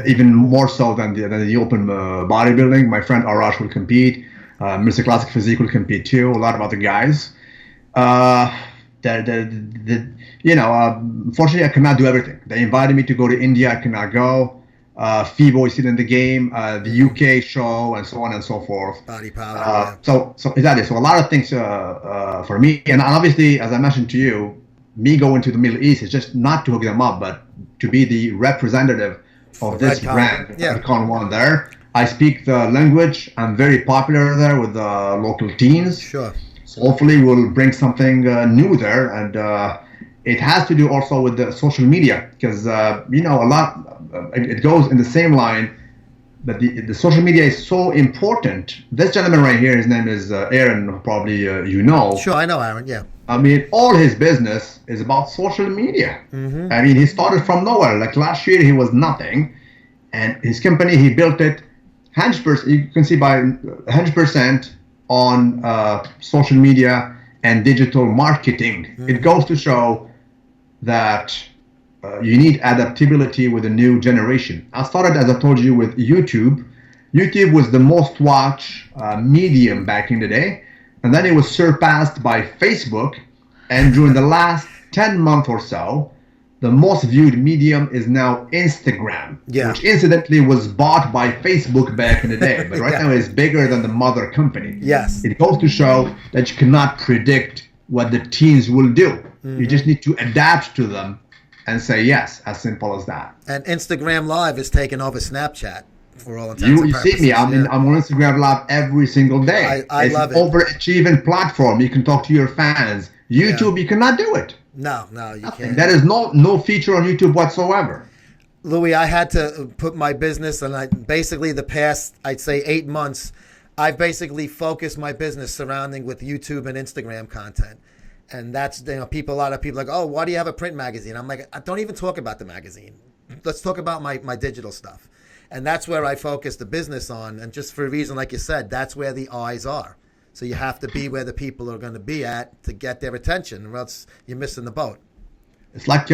even more so than the open bodybuilding. My friend Arash will compete. Mr. Classic Physique will compete too. A lot of other guys. Unfortunately, I cannot do everything. They invited me to go to India. I cannot go. FIBO is still in the game, the UK show, and so on and so forth. Body power. So exactly. So a lot of things for me, and obviously, as I mentioned to you, me going to the Middle East is just not to hook them up, but to be the representative of this brand. Icon One there. I speak the language. I'm very popular there with the local teens. Sure. So hopefully we'll bring something new there, and it has to do also with the social media because a lot. It goes in the same line that the social media is so important. This gentleman right here, his name is Aaron, probably you know. Sure, I know Aaron, yeah. I mean, all his business is about social media. Mm-hmm. I mean, he started from nowhere. Like last year, he was nothing. And his company, he built it 100%, you can see by 100% on social media and digital marketing. Mm-hmm. It goes to show that you need adaptability with the new generation. I started, as I told you, with YouTube. YouTube was the most watched medium back in the day. And then it was surpassed by Facebook. And during the last 10 months or so, the most viewed medium is now Instagram, which incidentally was bought by Facebook back in the day. But right now it's bigger than the mother company. Yes. It goes to show that you cannot predict what the teens will do. Mm-hmm. You just need to adapt to them and say yes, as simple as that. And Instagram Live is taking over Snapchat for all intents and purposes. You see me, I'm on Instagram Live every single day. I love it. It's an overachieving platform. You can talk to your fans. YouTube, you cannot do it. No, you can't. There is no feature on YouTube whatsoever. Louie, I had to put my business, and basically the past, I'd say 8 months, I've basically focused my business surrounding with YouTube and Instagram content. And that's, a lot of people are like, oh, why do you have a print magazine? I'm like, I don't even talk about the magazine. Let's talk about my digital stuff. And that's where I focus the business on. And just for a reason, like you said, that's where the eyes are. So you have to be where the people are going to be at to get their attention, or else you're missing the boat. It's like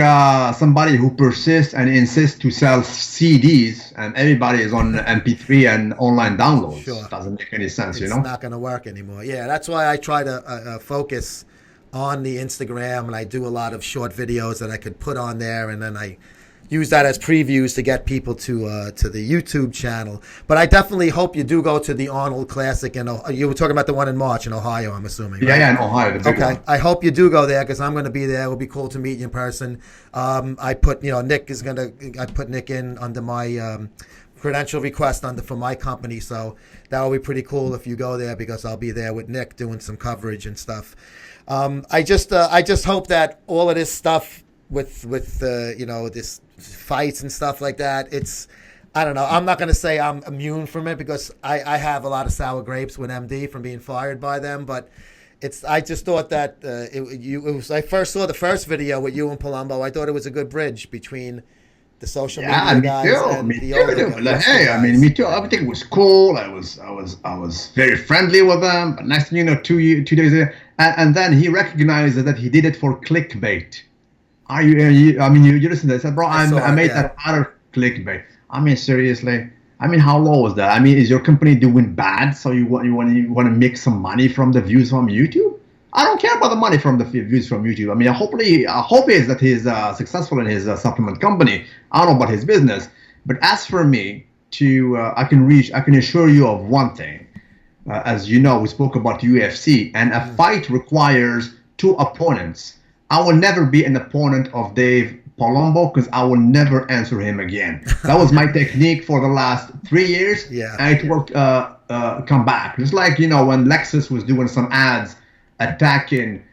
somebody who persists and insists to sell CDs, and everybody is on MP3 and online downloads. Sure. Doesn't make any sense, It's not going to work anymore. Yeah, that's why I try to focus on the Instagram, and I do a lot of short videos that I could put on there, and then I use that as previews to get people to the YouTube channel. But I definitely hope you do go to the Arnold Classic. You were talking about the one in March in Ohio, I'm assuming. Right? Yeah, in Ohio. The big one. I hope you do go there because I'm going to be there. It will be cool to meet you in person. I put Nick in under my credential request for my company, so that will be pretty cool if you go there because I'll be there with Nick doing some coverage and stuff. I just hope that all of this stuff with this fights and stuff like that, I don't know. I'm not going to say I'm immune from it because I have a lot of sour grapes with MD from being fired by them, but I just thought that I first saw the first video with you and Palumbo. I thought it was a good bridge between the social media guys and the older guys. Hey, I mean, me too. Everything was cool. I was very friendly with them. But next thing you know, 2 days later, and then he recognized that he did it for clickbait. You listen to this. I said, bro, I made that out of clickbait. I mean, seriously. I mean, how low is that? I mean, is your company doing bad? So you want to make some money from the views from YouTube? I don't care about the money from the views from YouTube. I mean, I hope is that he's successful in his supplement company. I don't know about his business, but as for me, I can assure you of one thing. As you know, we spoke about UFC, and a fight requires 2 opponents. I will never be an opponent of Dave Palumbo because I will never answer him again. That was my technique for the last 3 years. Yeah. And it worked come back. Just like, when Lexus was doing some ads attacking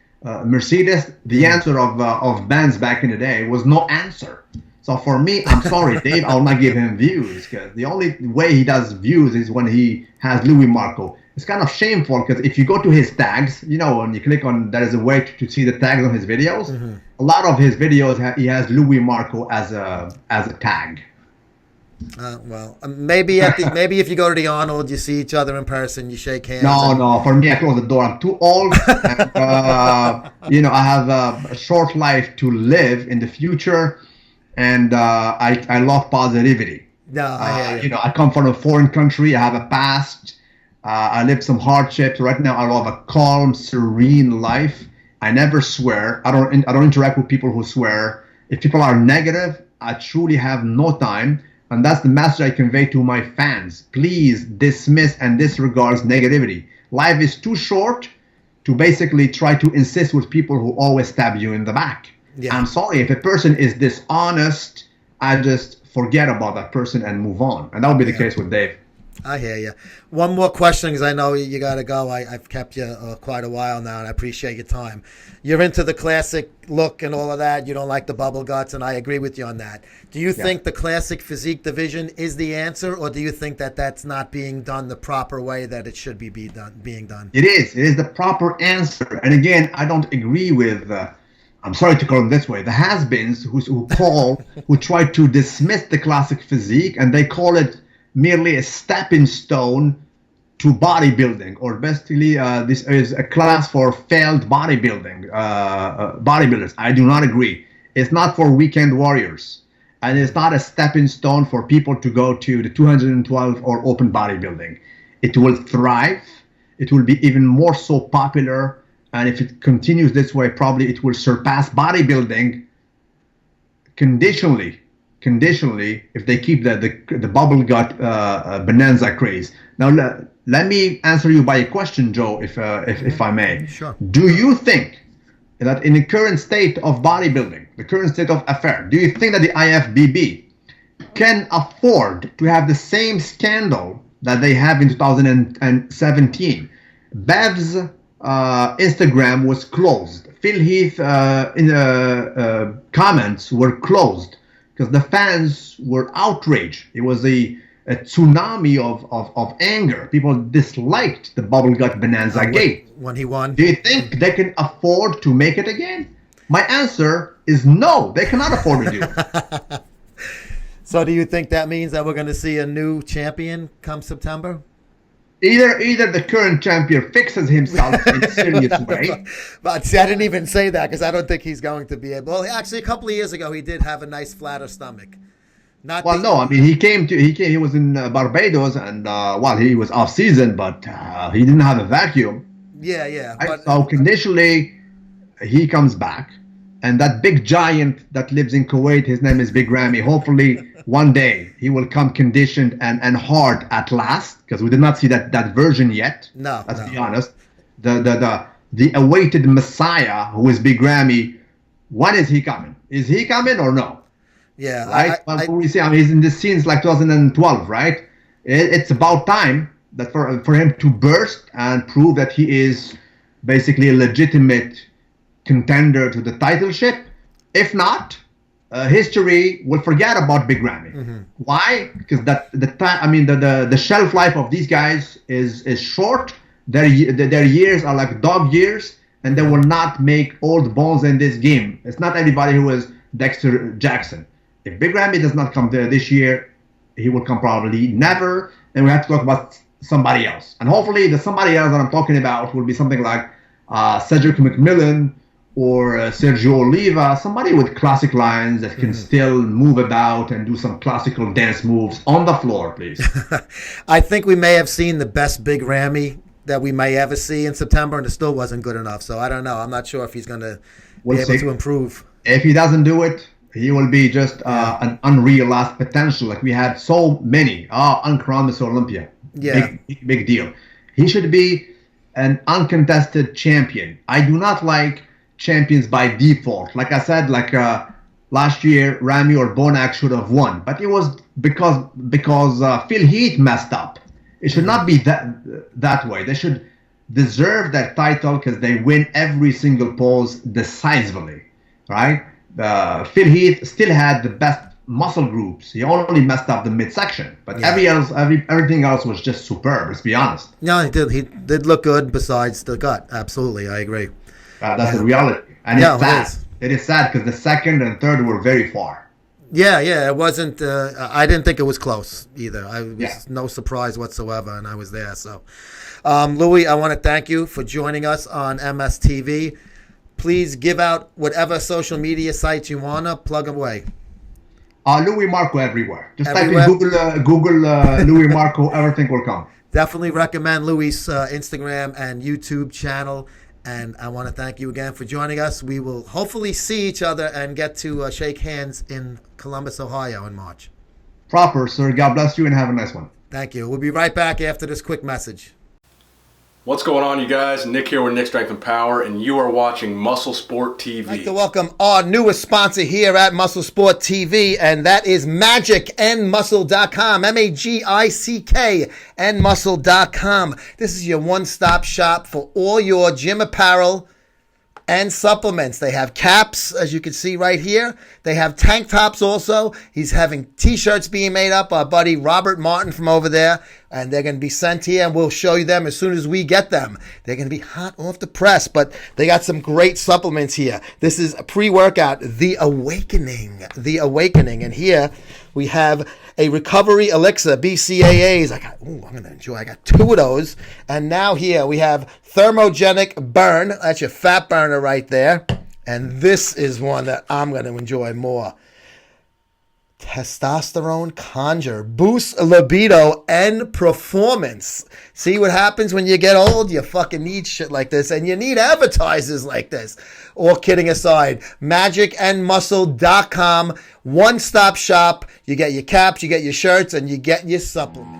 Mercedes, the answer of Benz back in the day was no answer. So for me, I'm sorry, Dave, I'll not give him views, because the only way he does views is when he has Louie Marco. It's kind of shameful, because if you go to his tags, when you click on, there is a way to see the tags on his videos. A lot of his videos, he has Louie Marco as a tag. Well, maybe maybe if you go to the Arnold, you see each other in person, you shake hands. No. For me, I close the door. I'm too old. And, I have a short life to live in the future, and I love positivity. No, I hear you. I come from a foreign country. I have a past. I lived some hardships. Right now, I love a calm, serene life. I never swear. I don't interact with people who swear. If people are negative, I truly have no time. And that's the message I convey to my fans. Please dismiss and disregard negativity. Life is too short to basically try to insist with people who always stab you in the back. Yeah. I'm sorry, if a person is dishonest, I just forget about that person and move on. And that would be the case with Dave. I hear you. One more question, because I know you got to go. I've kept you quite a while now, and I appreciate your time. You're into the classic look and all of that. You don't like the bubble guts, and I agree with you on that. Do you think the classic physique division is the answer, or do you think that that's not being done the proper way that it should being done? It is. It is the proper answer. And again, I don't agree with, I'm sorry to call them this way, the has-beens who try to dismiss the classic physique, and they call it merely a stepping stone to bodybuilding, or basically this is a class for failed bodybuilders. I do not agree. It's not for weekend warriors, and it's not a stepping stone for people to go to the 212 or open bodybuilding. It will thrive. It will be even more so popular, and if it continues this way, probably it will surpass bodybuilding conditionally, if they keep the bubble gut bonanza craze. Now let me answer you by a question, Joe, if I may. Sure. Do you think that in the current state of bodybuilding, the current state of affair, do you think that the IFBB can afford to have the same scandal that they have in 2017? Bev's Instagram was closed. Phil Heath comments were closed, because the fans were outraged. It was a tsunami of anger. People disliked the bubble gut bonanza game. When he won. Do you think they can afford to make it again? My answer is no. They cannot afford to do it. So do you think that means that we're going to see a new champion come September? Either the current champion fixes himself in a serious way. But see, I didn't even say that, because I don't think he's going to be able. Well, actually, a couple of years ago, he did have a nice flatter stomach. No, I mean, he was in Barbados, and he was off season, but he didn't have a vacuum. Yeah. Right? So conditionally, he comes back, and that big giant that lives in Kuwait, his name is Big Ramy. Hopefully, one day he will come conditioned and hard at last, because we did not see that version yet. No, let's be honest. The awaited Messiah, who is Big Ramy, when is he coming? Is he coming or no? Yeah, right. We see. I mean, he's in the scenes like 2012, right? It's about time that for him to burst and prove that he is basically a legitimate contender to the titleship. If not, history will forget about Big Ramy. Mm-hmm. Why? Because the shelf life of these guys is short. Their years are like dog years, and they will not make old bones in this game. It's not everybody who is Dexter Jackson. If Big Ramy does not come there this year, he will come probably never, and we have to talk about somebody else. And hopefully the somebody else that I'm talking about will be something like Cedric McMillan or Sergio Oliva, somebody with classic lines that can still move about and do some classical dance moves on the floor, please. I think we may have seen the best Big Ramy that we may ever see in September, and it still wasn't good enough. So I don't know. I'm not sure if he's going to be able to improve. If he doesn't do it, he will be just an unrealized potential. Like we had so many. Uncrowned Mr. Olympia. Yeah. Big deal. He should be an uncontested champion. I do not like champions by default. Like I said, last year, Ramy or Bonac should have won. But it was because Phil Heath messed up. It should not be that way. They should deserve that title because they win every single pose decisively, right? Phil Heath still had the best muscle groups. He only messed up the midsection, but everything else was just superb. Let's be honest. No, he did. He did look good. Besides the gut, absolutely, I agree. That's the reality, and it's sad. It is sad because the second and third were very far. Yeah, it wasn't. I didn't think it was close either. I was no surprise whatsoever, and I was there. So, Louie, I want to thank you for joining us on MSTV. Please give out whatever social media sites you wanna plug away. Louie Marco everywhere. Just type in Google Louie Marco, everything will come. Definitely recommend Louie's Instagram and YouTube channel. And I want to thank you again for joining us. We will hopefully see each other and get to shake hands in Columbus, Ohio in March. Proper, sir. God bless you and have a nice one. Thank you. We'll be right back after this quick message. What's going on, you guys? Nick here with Nick Strength and Power, and you are watching Muscle Sport TV. I'd like to welcome our newest sponsor here at Muscle Sport TV, and that is MagicNMuscle.com, MAGICKNMuscle.com. This is your one-stop shop for all your gym apparel and supplements. They have caps, as you can see right here. They have tank tops also. He's having t-shirts being made up. Our buddy Robert Martin from over there. And they're going to be sent here, and we'll show you them as soon as we get them. They're going to be hot off the press, but they got some great supplements here. This is a pre-workout, The Awakening. And here we have a recovery elixir, BCAAs. I'm going to enjoy. I got 2 of those. And now here we have thermogenic burn. That's your fat burner right there. And this is one that I'm going to enjoy more. Testosterone Conjure. Boosts libido and performance. See what happens when you get old? You fucking need shit like this, and you need advertisers like this. All kidding aside, MagicNMuscle.com. One-stop shop. You get your caps, you get your shirts, and you get your supplements.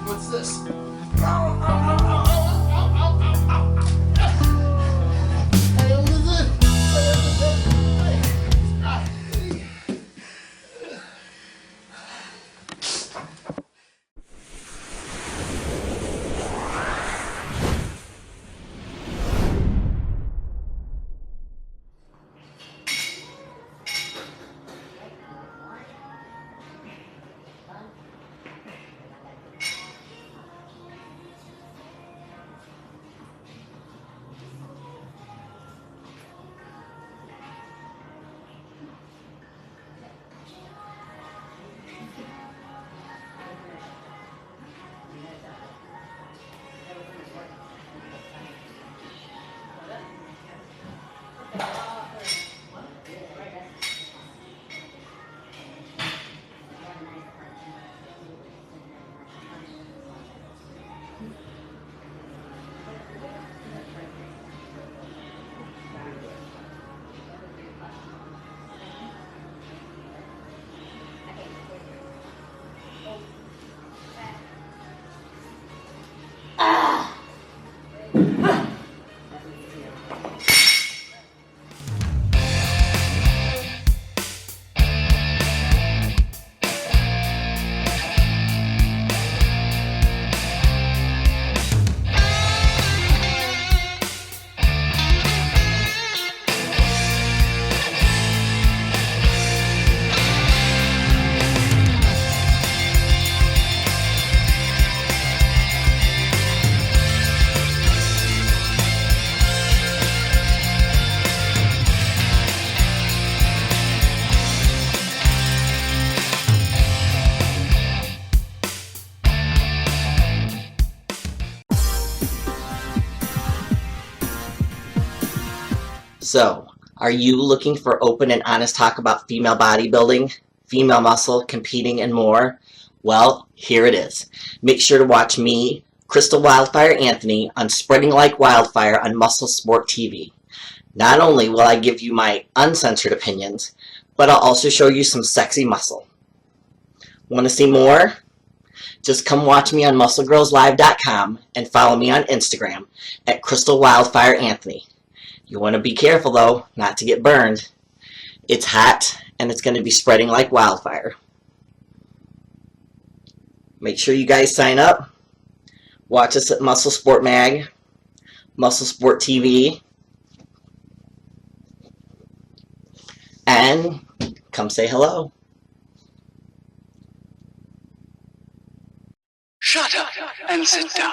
What's this? So, are you looking for open and honest talk about female bodybuilding, female muscle, competing, and more? Well, here it is. Make sure to watch me, Crystal Wildfire Anthony on Spreading Like Wildfire on Muscle Sport TV. Not only will I give you my uncensored opinions, but I'll also show you some sexy muscle. Want to see more? Just come watch me on MuscleGirlsLive.com and follow me on Instagram at Crystal Wildfire Anthony. You want to be careful though, not to get burned. It's hot and it's going to be spreading like wildfire. Make sure you guys sign up. Watch us at Muscle Sport Mag, Muscle Sport TV, and come say hello. Shut up and sit down.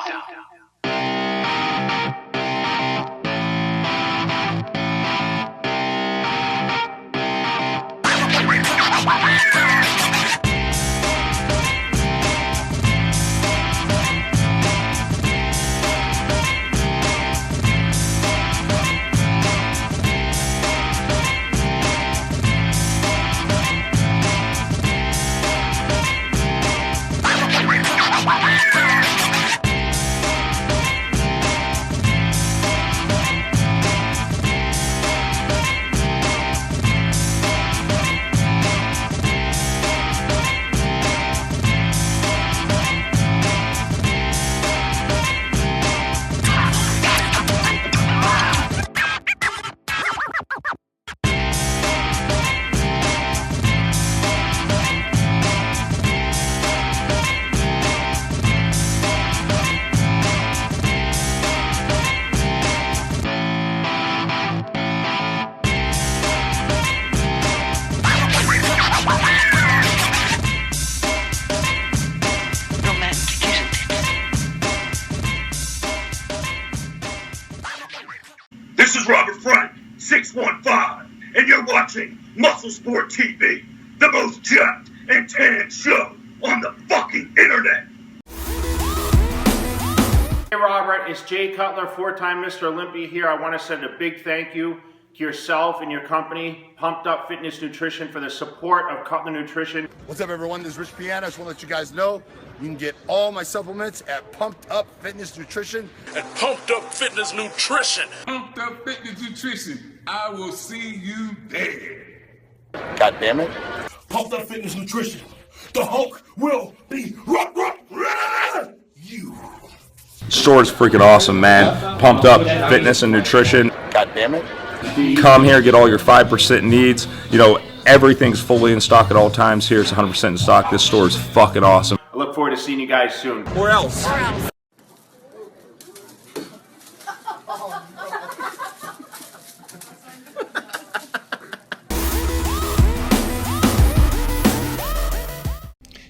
This is Robert Frank, 615, and you're watching Muscle Sport TV, the most jacked and tan show on the fucking internet. Hey Robert, it's Jay Cutler, four-time Mr. Olympia here. I want to send a big thank you to yourself and your company, Pumped Up Fitness Nutrition, for the support of Cutler Nutrition. What's up, everyone? This is Rich Piana. I just want to let you guys know you can get all my supplements at Pumped Up Fitness Nutrition. At Pumped Up Fitness Nutrition. Pumped Up Fitness Nutrition. I will see you there. God damn it. Pumped Up Fitness Nutrition. The Hulk will be you. Store's freaking awesome, man. Pumped Up Fitness and Nutrition. God damn it. Come here, get all your 5% needs. You know, everything's fully in stock at all times here. It's 100% in stock. This store is fucking awesome. I look forward to seeing you guys soon. Where else?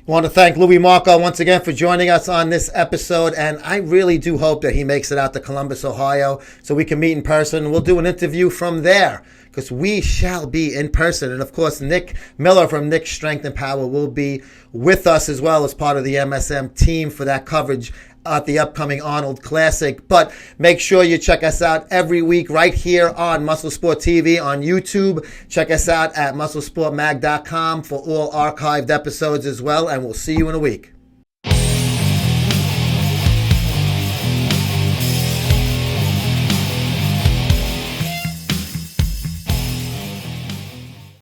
I want to thank Louie Marco once again for joining us on this episode, and I really do hope that he makes it out to Columbus, Ohio, so we can meet in person. We'll do an interview from there, because we shall be in person. And of course, Nick Miller from Nick's Strength and Power will be with us as well as part of the MSM team for that coverage at the upcoming Arnold Classic. But make sure you check us out every week right here on Muscle Sport TV on YouTube. Check us out at musclesportmag.com for all archived episodes as well, and we'll see you in a week.